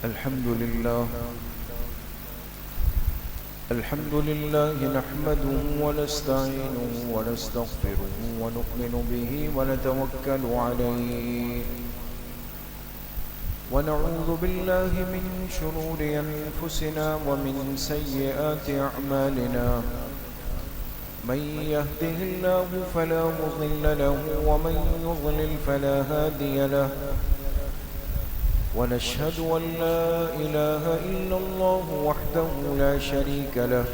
الحمد لله نحمده ونستعينه ونستغفره ونؤمن به ونتوكل عليه ونعوذ بالله من شرور أنفسنا ومن سيئات أعمالنا من يهده الله فلا مضل له ومن يضلل فلا هادي له ونشهد أن لا إله إلا الله وحده لا شريك له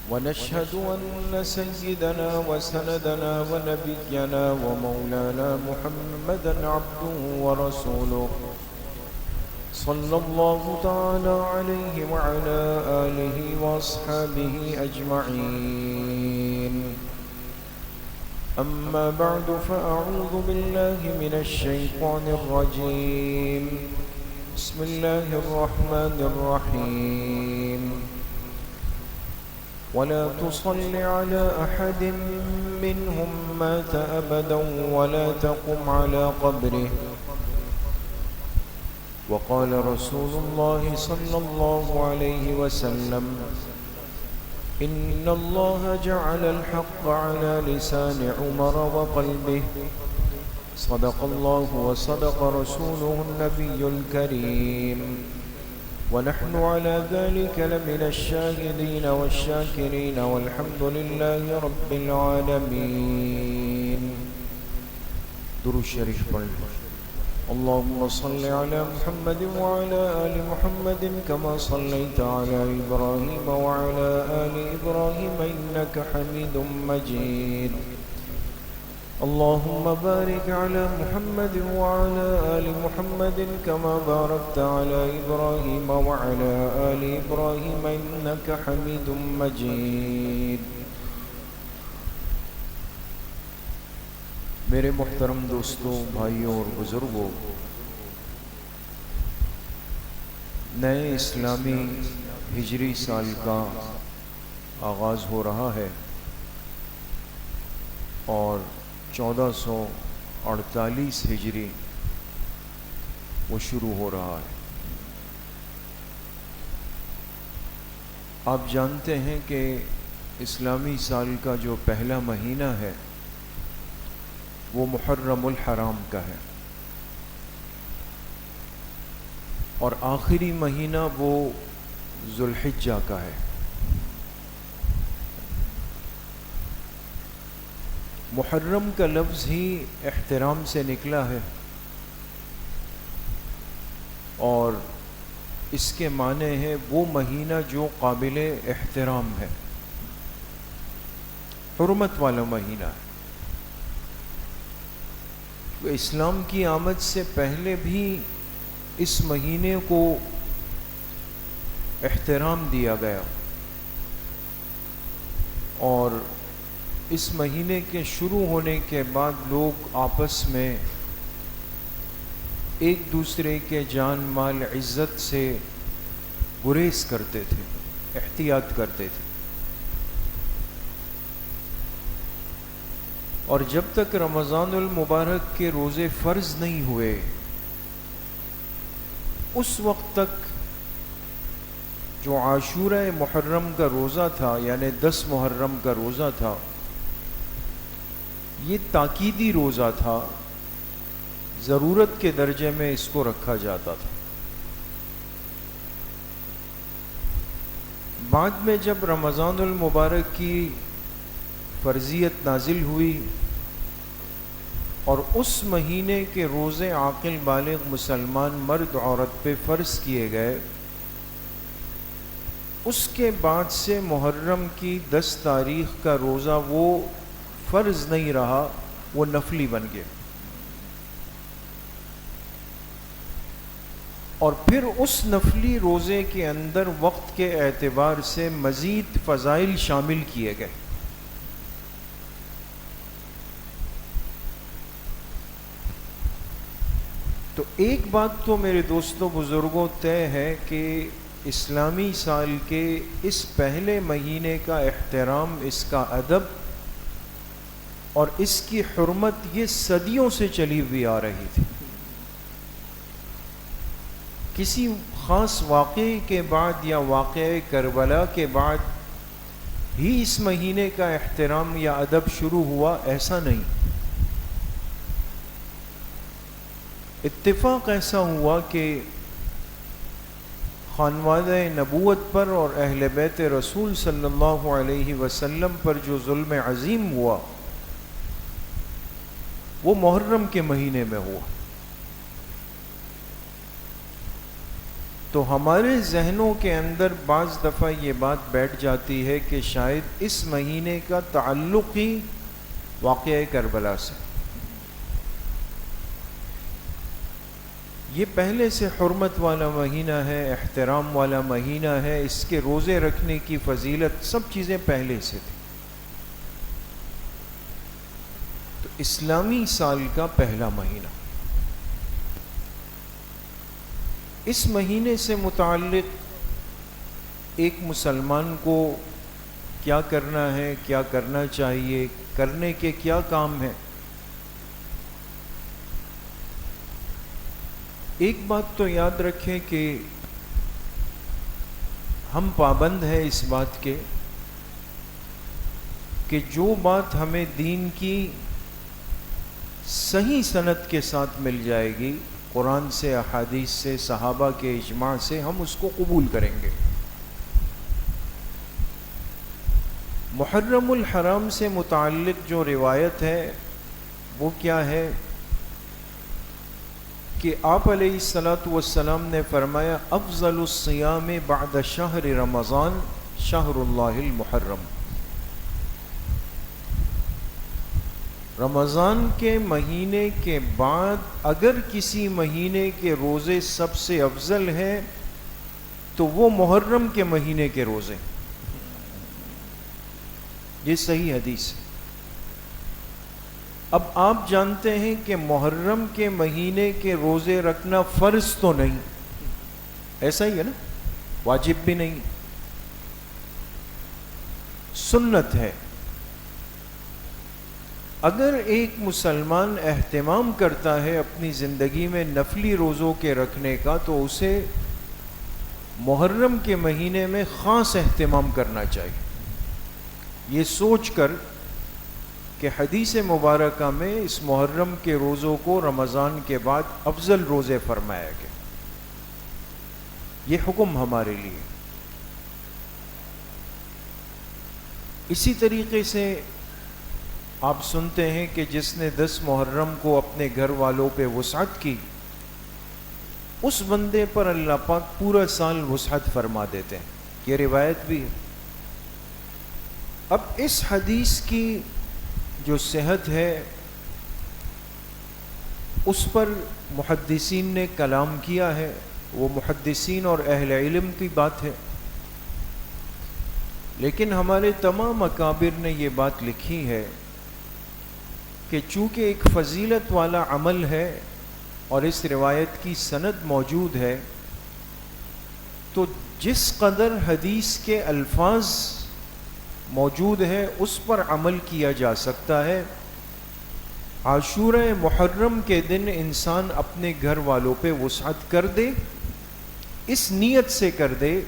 ونشهد أن سيدنا وسندنا ونبينا ومولانا محمدا عبده ورسوله صلى الله تعالى عليه وعلى آله وأصحابه أجمعين أما بعد فأعوذ بالله من الشيطان الرجيم بسم الله الرحمن الرحيم ولا تصل على أحد منهم مات أبدا ولا تقم على قبره وقال رسول الله صلى الله عليه وسلم إن الله جعل الحق على لسان عمر وقلبه صدق الله وصدق رسوله النبي الكريم ونحن على ذلك لمن الشاهدين والشاكرين والحمد لله رب العالمين. درود شریف پڑھ. اللهم صل على محمد وعلى آل محمد كما صليت على إبراهيم وعلى آل إبراهيم إنك حميد مجيد. اللهم بارك على محمد وعلى آل محمد كما باركت على إبراهيم وعلى آل إبراهيم إنك حميد مجيد. میرے محترم دوستوں، بھائیوں اور بزرگوں، نئے اسلامی ہجری سال کا آغاز ہو رہا ہے اور 1448 ہجری وہ شروع ہو رہا ہے. آپ جانتے ہیں کہ اسلامی سال کا جو پہلا مہینہ ہے وہ محرم الحرام کا ہے اور آخری مہینہ وہ ذوالحجہ کا ہے. محرم کا لفظ ہی احترام سے نکلا ہے اور اس کے معنی ہے وہ مہینہ جو قابل احترام ہے، حرمت والا مہینہ ہے. اسلام کی آمد سے پہلے بھی اس مہینے کو احترام دیا گیا اور اس مہینے کے شروع ہونے کے بعد لوگ آپس میں ایک دوسرے کے جان مال عزت سے گریز کرتے تھے، احتیاط کرتے تھے. اور جب تک رمضان المبارک کے روزے فرض نہیں ہوئے اس وقت تک جو عاشورہ محرم کا روزہ تھا، یعنی 10 محرم کا روزہ تھا، یہ تاکیدی روزہ تھا، ضرورت کے درجے میں اس کو رکھا جاتا تھا. بعد میں جب رمضان المبارک کی فرضیت نازل ہوئی اور اس مہینے کے روزے عاقل بالغ مسلمان مرد عورت پہ فرض کیے گئے، اس کے بعد سے محرم کی 10 تاریخ کا روزہ وہ فرض نہیں رہا، وہ نفلی بن گیا. اور پھر اس نفلی روزے کے اندر وقت کے اعتبار سے مزید فضائل شامل کیے گئے. تو ایک بات تو میرے دوستوں بزرگوں طے ہے کہ اسلامی سال کے اس پہلے مہینے کا احترام، اس کا ادب اور اس کی حرمت یہ صدیوں سے چلی ہوئی آ رہی تھی. کسی خاص واقعے کے بعد یا واقعہ کربلا کے بعد ہی اس مہینے کا احترام یا ادب شروع ہوا، ایسا نہیں. اتفاق ایسا ہوا کہ خانوادہ نبوت پر اور اہل بیت رسول صلی اللہ علیہ وسلم پر جو ظلم عظیم ہوا وہ محرم کے مہینے میں ہوا. تو ہمارے ذہنوں کے اندر بعض دفعہ یہ بات بیٹھ جاتی ہے کہ شاید اس مہینے کا تعلق ہی واقعہ کربلا سے. یہ پہلے سے حرمت والا مہینہ ہے، احترام والا مہینہ ہے، اس کے روزے رکھنے کی فضیلت سب چیزیں پہلے سے تھی. تو اسلامی سال کا پہلا مہینہ، اس مہینے سے متعلق ایک مسلمان کو کیا کرنا ہے، کیا کرنا چاہیے، کرنے کے کیا کام ہیں. ایک بات تو یاد رکھیں کہ ہم پابند ہیں اس بات کے کہ جو بات ہمیں دین کی صحیح سند کے ساتھ مل جائے گی، قرآن سے، احادیث سے، صحابہ کے اجماع سے، ہم اس کو قبول کریں گے. محرم الحرام سے متعلق جو روایت ہے وہ کیا ہے کہ آپ علیہ الصلاۃ والسلام نے فرمایا افضل الصیام بعد شہر رمضان شہر اللہ المحرم. رمضان کے مہینے کے بعد اگر کسی مہینے کے روزے سب سے افضل ہیں تو وہ محرم کے مہینے کے روزے. یہ صحیح حدیث ہے. اب آپ جانتے ہیں کہ محرم کے مہینے کے روزے رکھنا فرض تو نہیں، ایسا ہی ہے نا، واجب بھی نہیں، سنت ہے. اگر ایک مسلمان اہتمام کرتا ہے اپنی زندگی میں نفلی روزوں کے رکھنے کا تو اسے محرم کے مہینے میں خاص اہتمام کرنا چاہیے، یہ سوچ کر کہ حدیث مبارکہ میں اس محرم کے روزوں کو رمضان کے بعد افضل روزے فرمایا گیا. یہ حکم ہمارے لیے. اسی طریقے سے آپ سنتے ہیں کہ جس نے 10 محرم کو اپنے گھر والوں پہ وسعت کی، اس بندے پر اللہ پاک پورا سال وسعت فرما دیتے ہیں. یہ روایت بھی ہے. اب اس حدیث کی جو صحت ہے اس پر محدثین نے کلام کیا ہے، وہ محدثین اور اہل علم کی بات ہے، لیکن ہمارے تمام اکابر نے یہ بات لکھی ہے کہ چونکہ ایک فضیلت والا عمل ہے اور اس روایت کی سند موجود ہے تو جس قدر حدیث کے الفاظ موجود ہے اس پر عمل کیا جا سکتا ہے. عاشورہ محرم کے دن انسان اپنے گھر والوں پہ وسعت کر دے، اس نیت سے کر دے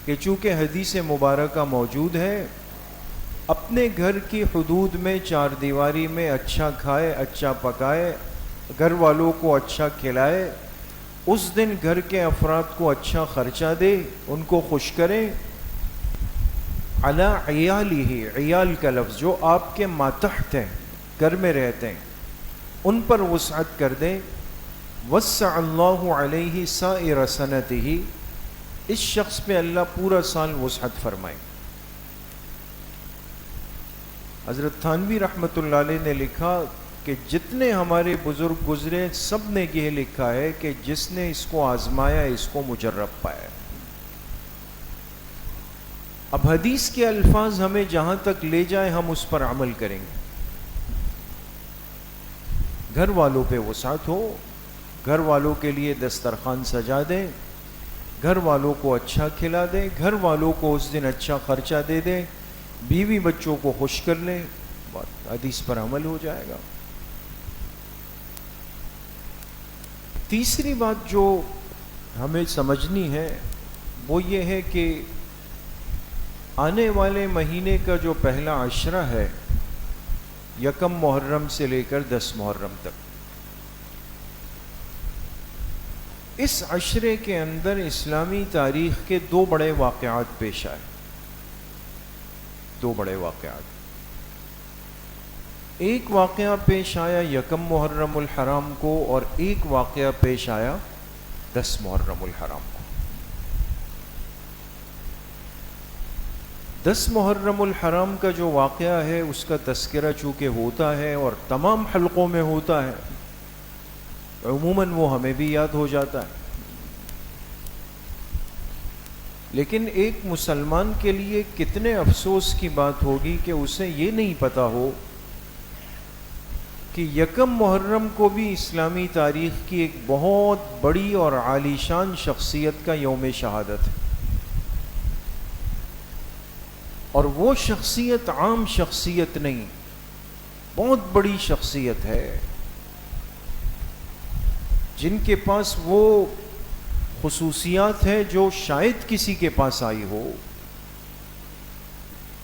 کہ چونکہ حدیث مبارکہ موجود ہے، اپنے گھر کی حدود میں 4 دیواری میں اچھا کھائے، اچھا پکائے، گھر والوں کو اچھا کھلائے، اس دن گھر کے افراد کو اچھا خرچہ دے، ان کو خوش کرے. علی عیالہ، عیال کا لفظ جو آپ کے ماتحت ہیں، گھر میں رہتے ہیں، ان پر وسعت کر دیں. وسع اللہ علیہ سائر سنتہ، اس شخص پہ اللہ پورا سال وسعت فرمائے. حضرت تھانوی رحمۃ اللہ علیہ نے لکھا کہ جتنے ہمارے بزرگ گزرے سب نے یہ لکھا ہے کہ جس نے اس کو آزمایا اس کو مجرب پایا. اب حدیث کے الفاظ ہمیں جہاں تک لے جائیں ہم اس پر عمل کریں گے. گھر والوں پہ وسعت ہو، گھر والوں کے لیے دسترخوان سجا دیں، گھر والوں کو اچھا کھلا دیں، گھر والوں کو اس دن اچھا خرچہ دے دیں، بیوی بچوں کو خوش کر لیں، حدیث پر عمل ہو جائے گا. تیسری بات جو ہمیں سمجھنی ہے وہ یہ ہے کہ آنے والے مہینے کا جو پہلا عشرہ ہے، یکم محرم سے لے کر 10 محرم تک، اس عشرے کے اندر اسلامی تاریخ کے 2 بڑے واقعات پیش آئے. 2 بڑے واقعات. ایک واقعہ پیش آیا یکم محرم الحرام کو، اور ایک واقعہ پیش آیا 10 محرم الحرام کو. 10 محرم الحرام کا جو واقعہ ہے اس کا تذکرہ چونکہ ہوتا ہے اور تمام حلقوں میں ہوتا ہے، عموماً وہ ہمیں بھی یاد ہو جاتا ہے. لیکن ایک مسلمان کے لیے کتنے افسوس کی بات ہوگی کہ اسے یہ نہیں پتا ہو کہ یکم محرم کو بھی اسلامی تاریخ کی ایک بہت بڑی اور عالی شان شخصیت کا یوم شہادت ہے، اور وہ شخصیت عام شخصیت نہیں، بہت بڑی شخصیت ہے جن کے پاس وہ خصوصیات ہے جو شاید کسی کے پاس آئی ہو.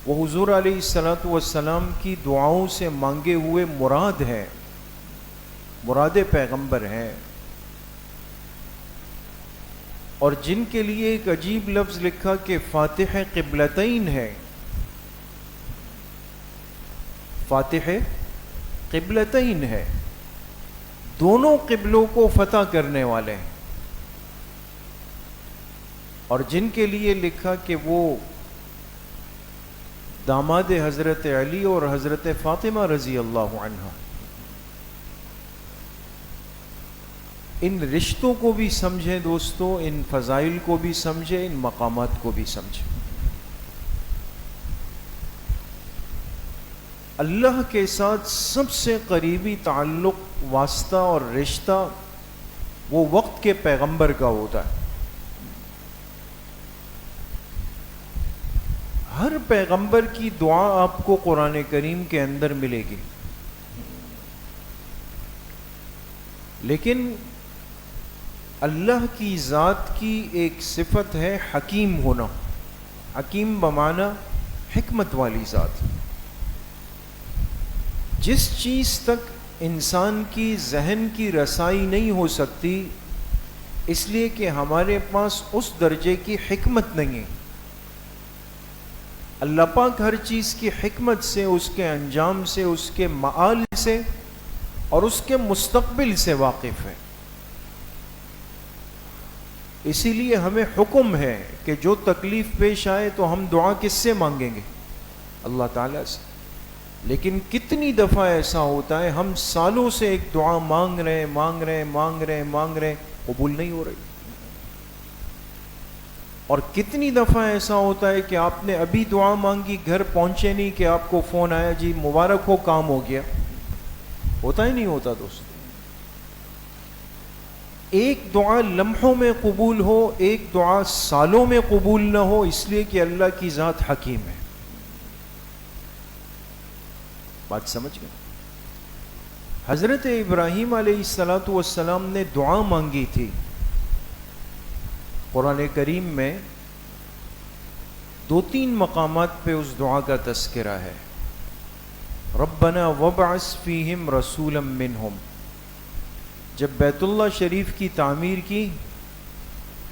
وہ حضور علیہ الصلوۃ والسلام کی دعاؤں سے مانگے ہوئے مراد ہیں، مراد پیغمبر ہیں، اور جن کے لیے ایک عجیب لفظ لکھا کہ فاتح قبلتین ہے. فاتح قبلتین ہے، دونوں قبلوں کو فتح کرنے والے ہیں، اور جن کے لیے لکھا کہ وہ داماد حضرت علی اور حضرت فاطمہ رضی اللہ عنہ. ان رشتوں کو بھی سمجھیں دوستو، ان فضائل کو بھی سمجھیں، ان مقامات کو بھی سمجھیں. اللہ کے ساتھ سب سے قریبی تعلق، واسطہ اور رشتہ وہ وقت کے پیغمبر کا ہوتا ہے. ہر پیغمبر کی دعا آپ کو قرآن کریم کے اندر ملے گی، لیکن اللہ کی ذات کی ایک صفت ہے حکیم ہونا. حکیم بمعنی حکمت والی ذات. جس چیز تک انسان کی ذہن کی رسائی نہیں ہو سکتی، اس لیے کہ ہمارے پاس اس درجے کی حکمت نہیں ہے. اللہ پاک ہر چیز کی حکمت سے، اس کے انجام سے، اس کے معال سے اور اس کے مستقبل سے واقف ہے. اسی لیے ہمیں حکم ہے کہ جو تکلیف پیش آئے تو ہم دعا کس سے مانگیں گے؟ اللہ تعالیٰ سے. لیکن کتنی دفعہ ایسا ہوتا ہے ہم سالوں سے ایک دعا مانگ رہے ہیں، قبول نہیں ہو رہی. اور کتنی دفعہ ایسا ہوتا ہے کہ آپ نے ابھی دعا مانگی، گھر پہنچے نہیں کہ آپ کو فون آیا، جی مبارک ہو کام ہو گیا. ہوتا ہی نہیں ہوتا دوست. ایک دعا لمحوں میں قبول ہو، ایک دعا سالوں میں قبول نہ ہو، اس لیے کہ اللہ کی ذات حکیم ہے. بات سمجھ گئے؟ حضرت ابراہیم علیہ السلام نے دعا مانگی تھی. قرآن کریم میں 2-3 مقامات پہ اس دعا کا تذکرہ ہے. ربنا وابعث فیہم رسولا منہم. جب بیت اللہ شریف کی تعمیر کی،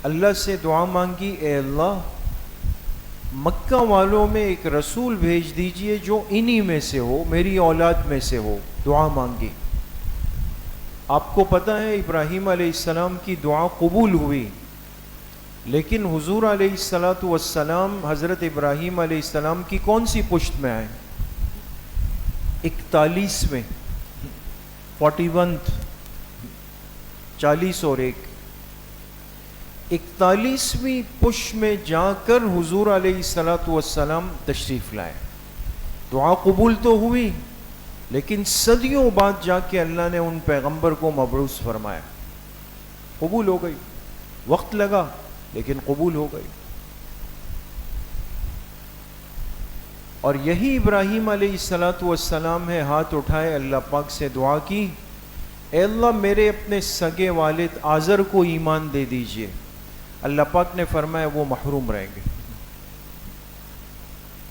اللہ سے دعا مانگی، اے اللہ مکہ والوں میں ایک رسول بھیج دیجئے جو انہی میں سے ہو، میری اولاد میں سے ہو. دعا مانگی. آپ کو پتہ ہے ابراہیم علیہ السلام کی دعا قبول ہوئی، لیکن حضور علیہ السلام حضرت ابراہیم علیہ السلام کی کون سی پشت میں آئے؟ 41 41 40 اور 1 41ویں پشت میں جا کر حضور علیہ السلام تشریف لائے. دعا قبول تو ہوئی، لیکن صدیوں بعد جا کے اللہ نے ان پیغمبر کو مبعوث فرمایا. قبول ہو گئی، وقت لگا لیکن قبول ہو گئی. اور یہی ابراہیم علیہ السلام ہے، ہاتھ اٹھائے اللہ پاک سے دعا کی، اے اللہ میرے اپنے سگے والد آزر کو ایمان دے دیجئے. اللہ پاک نے فرمایا وہ محروم رہیں گے.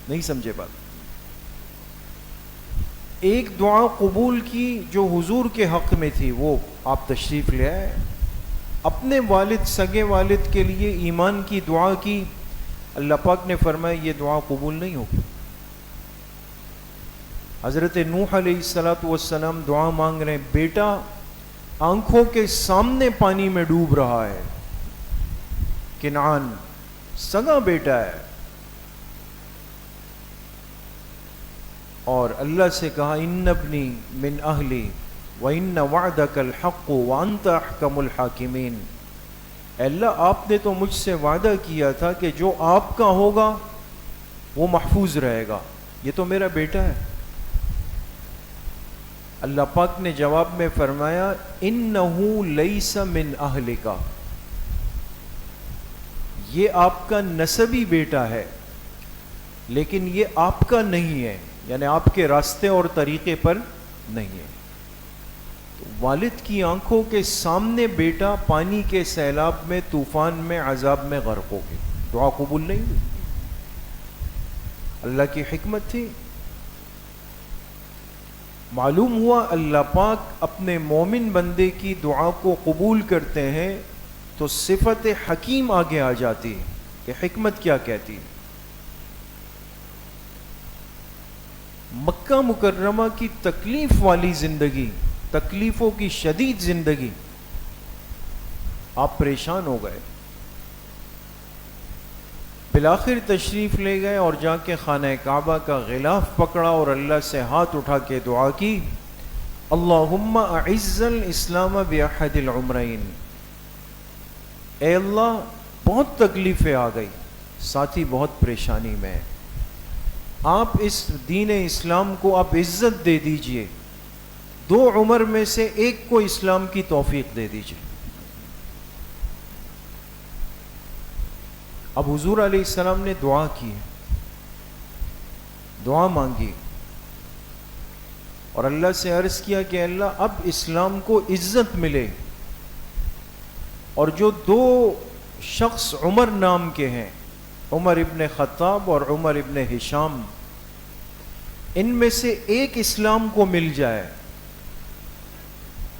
نہیں سمجھے بات؟ ایک دعا قبول کی جو حضور کے حق میں تھی، وہ آپ تشریف لے آئے. اپنے والد، سگے والد کے لیے ایمان کی دعا کی، اللہ پاک نے فرمایا یہ دعا قبول نہیں ہوگی. حضرت نوح علیہ السلام دعا مانگ رہے ہیں، بیٹا آنکھوں کے سامنے پانی میں ڈوب رہا ہے، کنعان سگا بیٹا ہے، اور اللہ سے کہا ان ابنی من اہلی وان وعدک الحق وانت احکم الحاکمین. اے اللہ آپ نے تو مجھ سے وعدہ کیا تھا کہ جو آپ کا ہوگا وہ محفوظ رہے گا، یہ تو میرا بیٹا ہے. اللہ پاک نے جواب میں فرمایا انہ لیس من اہلک، یہ آپ کا نسبی بیٹا ہے لیکن یہ آپ کا نہیں ہے، یعنی آپ کے راستے اور طریقے پر نہیں ہے. تو والد کی آنکھوں کے سامنے بیٹا پانی کے سیلاب میں، طوفان میں، عذاب میں غرق ہو گیا، دعا قبول نہیں ہوئی. اللہ کی حکمت تھی. معلوم ہوا اللہ پاک اپنے مومن بندے کی دعا کو قبول کرتے ہیں تو صفت حکیم آگے آ جاتی ہے کہ حکمت کیا کہتی ہے. مکہ مکرمہ کی تکلیف والی زندگی، تکلیفوں کی شدید زندگی، آپ پریشان ہو گئے. بالآخر تشریف لے گئے اور جا کے خانہ کعبہ کا غلاف پکڑا اور اللہ سے ہاتھ اٹھا کے دعا کی، اللہم اعز الاسلام باحد العمرین. اے اللہ بہت تکلیفیں آ گئی، ساتھی بہت پریشانی میں ہے، آپ اس دین اسلام کو آپ عزت دے دیجئے، 2 عمر میں سے ایک کو اسلام کی توفیق دے دیجئے. اب حضور علیہ السلام نے دعا کی، دعا مانگی اور اللہ سے عرض کیا کہ اللہ اب اسلام کو عزت ملے، اور جو 2 شخص عمر نام کے ہیں، عمر ابن خطاب اور عمر ابن ہشام، ان میں سے ایک اسلام کو مل جائے،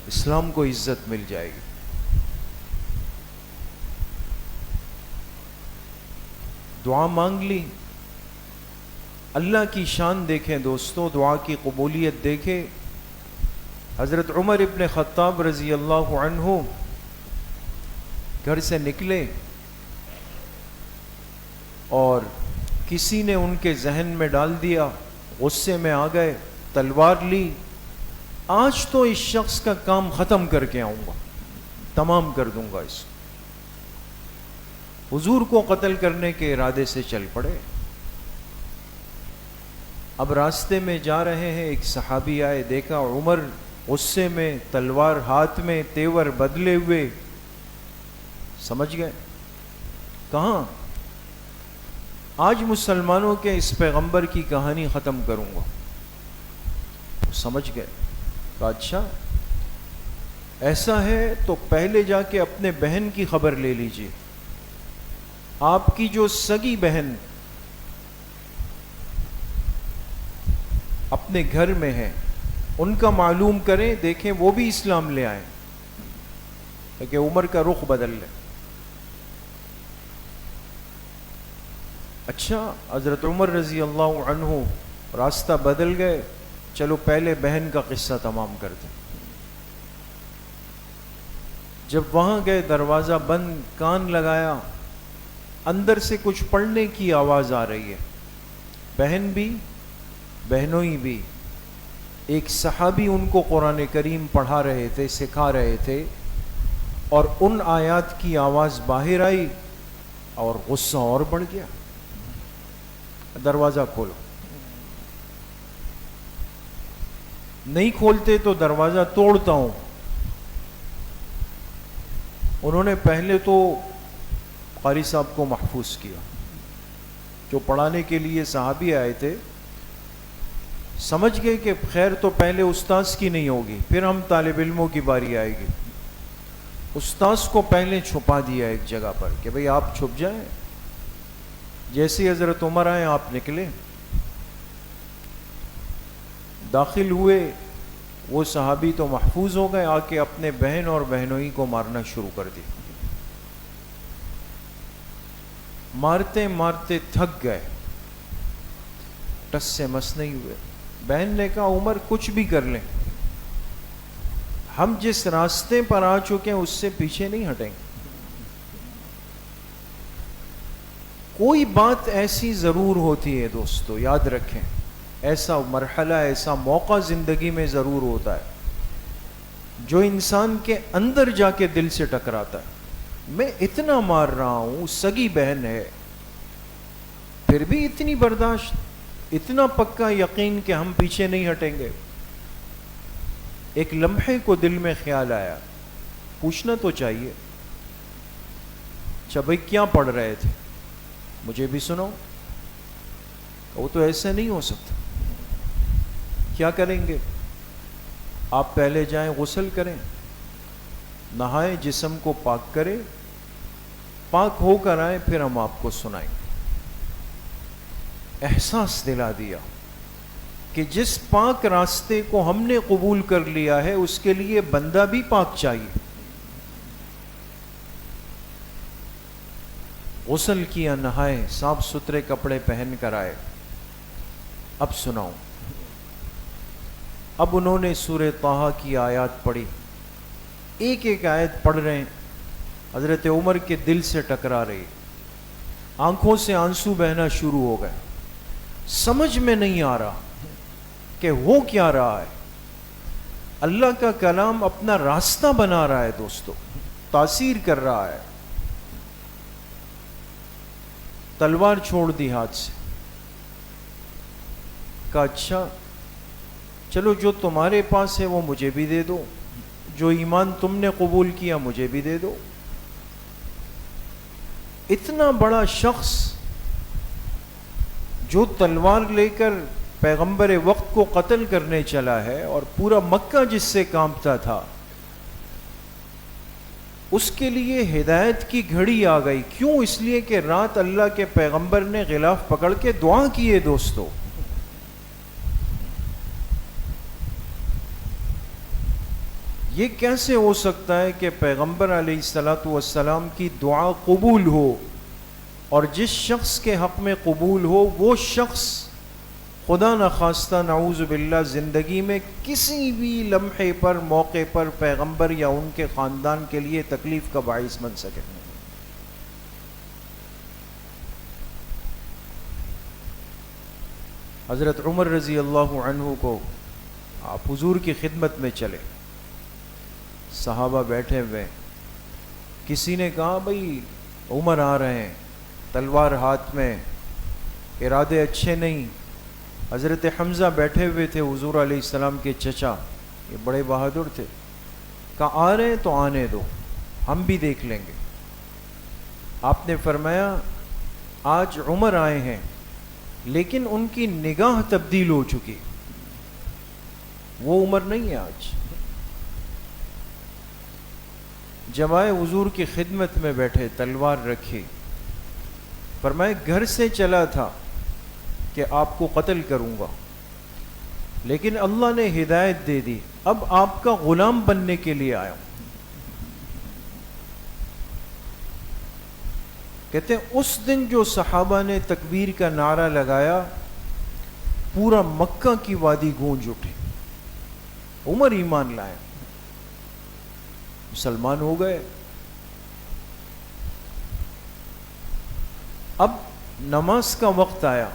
اسلام کو عزت مل جائے گی. دعا مانگ لی. اللہ کی شان دیکھیں دوستو، دعا کی قبولیت دیکھیں. حضرت عمر ابن خطاب رضی اللہ عنہ گھر سے نکلے اور کسی نے ان کے ذہن میں ڈال دیا، غصے میں آ گئے، تلوار لی، آج تو اس شخص کا کام ختم کر کے آؤں گا، تمام کر دوں گا اس کو. حضور کو قتل کرنے کے ارادے سے چل پڑے. اب راستے میں جا رہے ہیں، ایک صحابی آئے، دیکھا عمر غصے میں، تلوار ہاتھ میں، تیور بدلے ہوئے. سمجھ گئے کہاں آج مسلمانوں کے اس پیغمبر کی کہانی ختم کروں گا. سمجھ گئے، کہا اچھا ایسا ہے تو پہلے جا کے اپنے بہن کی خبر لے لیجئے. آپ کی جو سگی بہن اپنے گھر میں ہے، ان کا معلوم کریں، دیکھیں وہ بھی اسلام لے آئیں کہ عمر کا رخ بدل لے. اچھا حضرت عمر رضی اللہ عنہ راستہ بدل گئے، چلو پہلے بہن کا قصہ تمام کر دیں. جب وہاں گئے دروازہ بند، کان لگایا، اندر سے کچھ پڑھنے کی آواز آ رہی ہے. بہن بھی، بہنوئی بھی. ایک صحابی ان کو قرآن کریم پڑھا رہے تھے، سکھا رہے تھے، اور ان آیات کی آواز باہر آئی اور غصہ اور بڑھ گیا. دروازہ کھولو. نہیں کھولتے تو دروازہ توڑتا ہوں. انہوں نے پہلے تو قاری صاحب کو محفوظ کیا، جو پڑھانے کے لیے صحابی آئے تھے. سمجھ گئے کہ خیر تو پہلے استاذ کی نہیں ہوگی، پھر ہم طالب علموں کی باری آئے گی. استاذ کو پہلے چھپا دیا ایک جگہ پر کہ بھئی آپ چھپ جائیں، جیسے حضرت عمر آئے آپ نکلے. داخل ہوئے وہ صحابی تو محفوظ ہو گئے، آ کے اپنے بہن اور بہنوئی کو مارنا شروع کر دی. مارتے مارتے تھک گئے، ٹس سے مس نہیں ہوئے. بہن نے کہا عمر کچھ بھی کر لیں، ہم جس راستے پر آ چکے ہیں اس سے پیچھے نہیں ہٹیں گے. کوئی بات ایسی ضرور ہوتی ہے دوستو، یاد رکھیں، ایسا مرحلہ، ایسا موقع زندگی میں ضرور ہوتا ہے جو انسان کے اندر جا کے دل سے ٹکراتا ہے. میں اتنا مار رہا ہوں، سگی بہن ہے، پھر بھی اتنی برداشت، اتنا پکا یقین کہ ہم پیچھے نہیں ہٹیں گے. ایک لمحے کو دل میں خیال آیا، پوچھنا تو چاہیے، اچھا بھائی کیا پڑھ رہے تھے، مجھے بھی سنو. وہ تو ایسے نہیں ہو سکتا. کیا کریں گے؟ آپ پہلے جائیں غسل کریں، نہائیں، جسم کو پاک کریں، پاک ہو کر آئیں، پھر ہم آپ کو سنائیں. احساس دلا دیا کہ جس پاک راستے کو ہم نے قبول کر لیا ہے اس کے لیے بندہ بھی پاک چاہیے. غسل کیا، نہائے، صاف ستھرے کپڑے پہن کر آئے. اب سناؤں. اب انہوں نے سورہ طٰہٰ کی آیات پڑھی، ایک ایک آیت پڑھ رہے ہیں. حضرت عمر کے دل سے ٹکرا رہی، آنکھوں سے آنسو بہنا شروع ہو گئے. سمجھ میں نہیں آ رہا کہ ہو کیا رہا ہے. اللہ کا کلام اپنا راستہ بنا رہا ہے دوستو، تاثیر کر رہا ہے. تلوار چھوڑ دی ہاتھ سے، کہا اچھا چلو جو تمہارے پاس ہے وہ مجھے بھی دے دو، جو ایمان تم نے قبول کیا مجھے بھی دے دو. اتنا بڑا شخص جو تلوار لے کر پیغمبر وقت کو قتل کرنے چلا ہے اور پورا مکہ جس سے کانپتا تھا، اس کے لیے ہدایت کی گھڑی آ گئی. کیوں؟ اس لیے کہ رات اللہ کے پیغمبر نے غلاف پکڑ کے دعا کی ہے دوستو. یہ کیسے ہو سکتا ہے کہ پیغمبر علیہ الصلوۃ والسلام کی دعا قبول ہو اور جس شخص کے حق میں قبول ہو وہ شخص خدا نخواستہ نعوذ باللہ زندگی میں کسی بھی لمحے پر، موقع پر پیغمبر یا ان کے خاندان کے لیے تکلیف کا باعث بن سکے؟ حضرت عمر رضی اللہ عنہ کو آپ حضور کی خدمت میں چلے، صحابہ بیٹھے ہوئے. کسی نے کہا بھئی عمر آ رہے ہیں، تلوار ہاتھ میں، ارادے اچھے نہیں. حضرت حمزہ بیٹھے ہوئے تھے، حضور علیہ السلام کے چچا، یہ بڑے بہادر تھے. کہا آ رہے ہیں تو آنے دو، ہم بھی دیکھ لیں گے. آپ نے فرمایا آج عمر آئے ہیں لیکن ان کی نگاہ تبدیل ہو چکی، وہ عمر نہیں ہے آج. جب آئے حضور کی خدمت میں بیٹھے، تلوار رکھی، فرمائے گھر سے چلا تھا کہ آپ کو قتل کروں گا، لیکن اللہ نے ہدایت دے دی، اب آپ کا غلام بننے کے لیے آیا ہوں. کہتے ہیں اس دن جو صحابہ نے تکبیر کا نعرہ لگایا، پورا مکہ کی وادی گونج اٹھی. عمر ایمان لائے، مسلمان ہو گئے. اب نماز کا وقت آیا.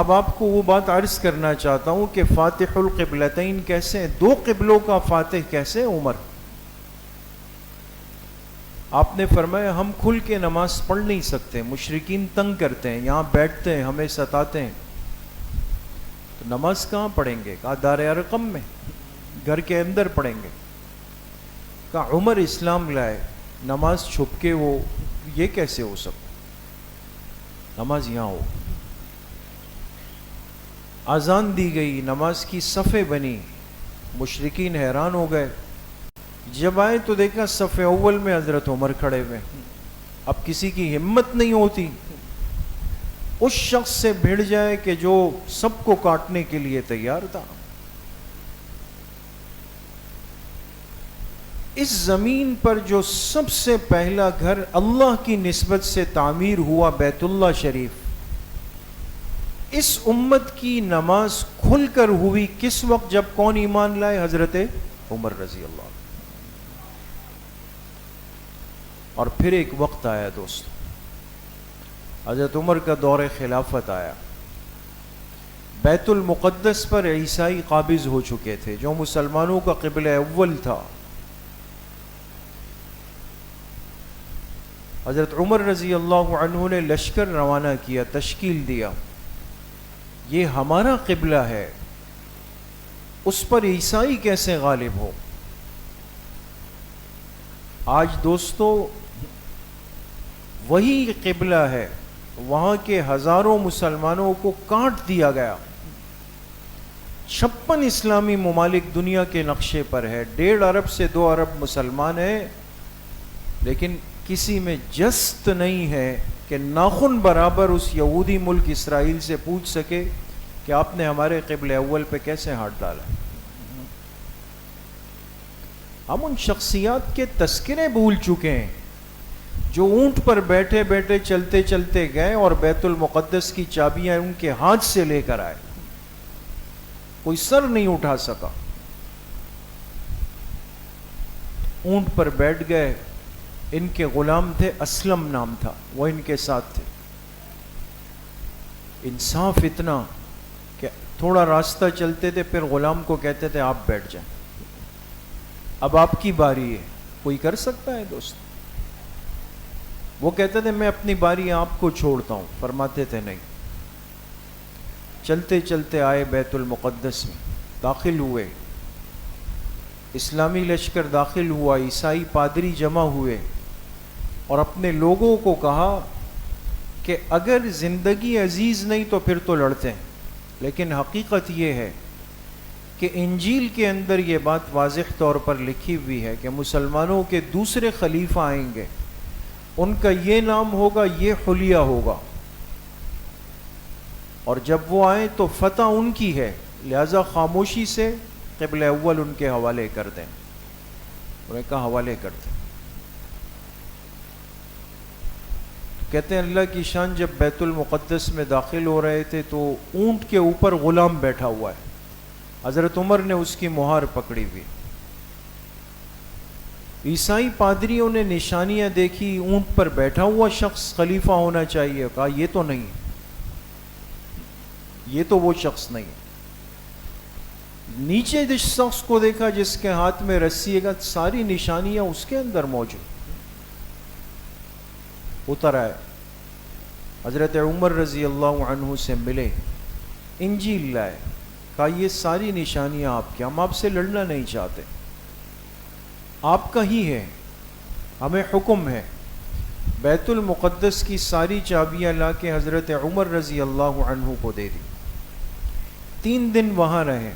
اب آپ کو وہ بات عرض کرنا چاہتا ہوں کہ فاتح القبلتین کیسے، دو قبلوں کا فاتح کیسے عمر؟ آپ نے فرمایا ہم کھل کے نماز پڑھ نہیں سکتے، مشرکین تنگ کرتے ہیں، یہاں بیٹھتے ہیں، ہمیں ستاتے ہیں، تو نماز کہاں پڑھیں گے؟ کہا دار ارقم میں، گھر کے اندر پڑھیں گے. کہا عمر اسلام لائے، نماز چھپ کے وہ، یہ کیسے ہو سکتا؟ نماز یہاں ہو. آذان دی گئی، نماز کی صفیں بنی، مشرکین حیران ہو گئے. جب آئے تو دیکھا صف اول میں حضرت عمر کھڑے ہوئے. اب کسی کی ہمت نہیں ہوتی اس شخص سے بھیڑ جائے کہ جو سب کو کاٹنے کے لیے تیار تھا. اس زمین پر جو سب سے پہلا گھر اللہ کی نسبت سے تعمیر ہوا بیت اللہ شریف، اس امت کی نماز کھل کر ہوئی کس وقت؟ جب کون ایمان لائے؟ حضرت عمر رضی اللہ عنہ. اور پھر ایک وقت آیا دوست، حضرت عمر کا دور خلافت آیا. بیت المقدس پر عیسائی قابض ہو چکے تھے جو مسلمانوں کا قبلہ اول تھا. حضرت عمر رضی اللہ عنہ نے لشکر روانہ کیا، تشکیل دیا، یہ ہمارا قبلہ ہے، اس پر عیسائی کیسے غالب ہو؟ آج دوستو وہی قبلہ ہے، وہاں کے ہزاروں مسلمانوں کو کاٹ دیا گیا. 56 اسلامی ممالک دنیا کے نقشے پر ہے، 1.5 ارب سے 2 ارب مسلمان ہیں، لیکن کسی میں جست نہیں ہے کہ ناخن برابر اس یہودی ملک اسرائیل سے پوچھ سکے کہ آپ نے ہمارے قبلہ اول پہ کیسے ہاتھ ڈالا. ہم ان شخصیات کے تذکرے بھول چکے ہیں جو اونٹ پر بیٹھے بیٹھے چلتے چلتے گئے اور بیت المقدس کی چابیاں ان کے ہاتھ سے لے کر آئے، کوئی سر نہیں اٹھا سکا. اونٹ پر بیٹھ گئے، ان کے غلام تھے، اسلم نام تھا، وہ ان کے ساتھ تھے. انصاف اتنا کہ تھوڑا راستہ چلتے تھے پھر غلام کو کہتے تھے آپ بیٹھ جائیں، اب آپ کی باری ہے. کوئی کر سکتا ہے دوست؟ وہ کہتے تھے میں اپنی باری آپ کو چھوڑتا ہوں، فرماتے تھے نہیں. چلتے چلتے آئے بیت المقدس میں، داخل ہوئے، اسلامی لشکر داخل ہوا، عیسائی پادری جمع ہوئے اور اپنے لوگوں کو کہا کہ اگر زندگی عزیز نہیں تو پھر تو لڑتے ہیں، لیکن حقیقت یہ ہے کہ انجیل کے اندر یہ بات واضح طور پر لکھی ہوئی ہے کہ مسلمانوں کے دوسرے خلیفہ آئیں گے، ان کا یہ نام ہوگا، یہ حلیہ ہوگا، اور جب وہ آئیں تو فتح ان کی ہے، لہذا خاموشی سے قبلہ اول ان کے حوالے کر دیں. انہیں کہا حوالے کر دیں. کہتے ہیں اللہ کی شان، جب بیت المقدس میں داخل ہو رہے تھے تو اونٹ کے اوپر غلام بیٹھا ہوا ہے، حضرت عمر نے اس کی مہار پکڑی ہوئی. عیسائی پادریوں نے نشانیاں دیکھی، اونٹ پر بیٹھا ہوا شخص خلیفہ ہونا چاہیے، کہا یہ تو نہیں، یہ تو وہ شخص نہیں. نیچے جس شخص کو دیکھا جس کے ہاتھ میں رسی ہے، ساری نشانیاں اس کے اندر موجود. اتر آئے، حضرت عمر رضی اللہ عنہ سے ملے، انجیل لائے، کہا یہ ساری نشانیاں آپ کی، ہم آپ سے لڑنا نہیں چاہتے، آپ کا ہی ہے، ہمیں حکم ہے. بیت المقدس کی ساری چابیاں لا کے حضرت عمر رضی اللہ عنہ کو دے دی. 3 دن وہاں رہے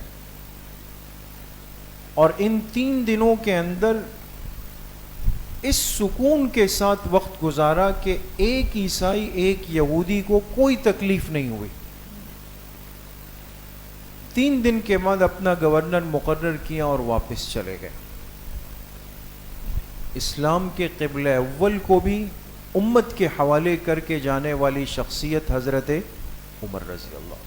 اور ان 3 دنوں کے اندر اس سکون کے ساتھ وقت گزارا کہ ایک عیسائی ایک یہودی کو کوئی تکلیف نہیں ہوئی. 3 دن کے بعد اپنا گورنر مقرر کیا اور واپس چلے گئے. اسلام کے قبلہ اول کو بھی امت کے حوالے کر کے جانے والی شخصیت حضرت عمر رضی اللہ.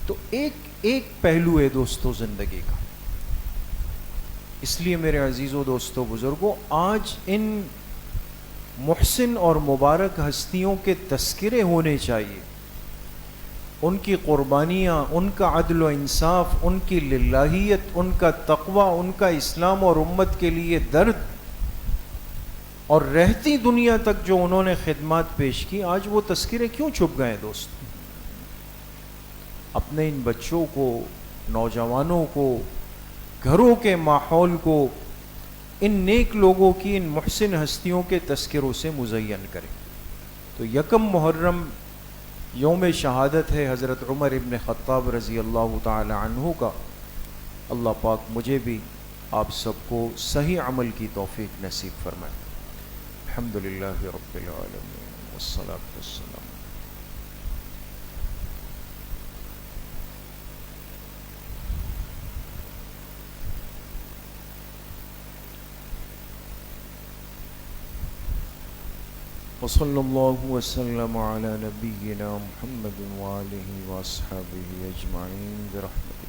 تو ایک پہلو ہے دوستو زندگی کا. اس لیے میرے عزیزو دوستو بزرگوں، آج ان محسن اور مبارک ہستیوں کے تذکرے ہونے چاہیے، ان کی قربانیاں، ان کا عدل و انصاف، ان کی للہیت، ان کا تقوی، ان کا اسلام اور امت کے لیے درد، اور رہتی دنیا تک جو انہوں نے خدمات پیش کی، آج وہ تذکرے کیوں چھپ گئے دوست؟ اپنے ان بچوں کو، نوجوانوں کو، گھروں کے ماحول کو ان نیک لوگوں کی، ان محسن ہستیوں کے تذکروں سے مزین کریں. تو 1 محرم یوم شہادت ہے حضرت عمر ابن خطاب رضی اللہ تعالی عنہ کا. اللہ پاک مجھے بھی آپ سب کو صحیح عمل کی توفیق نصیب فرمائے۔ الحمدللہ رب العالمین والصلاة والسلام۔ وصلی اللہ وسلم علی نبینا محمد وآلہ واصحابہ اجمعین برحمتہ۔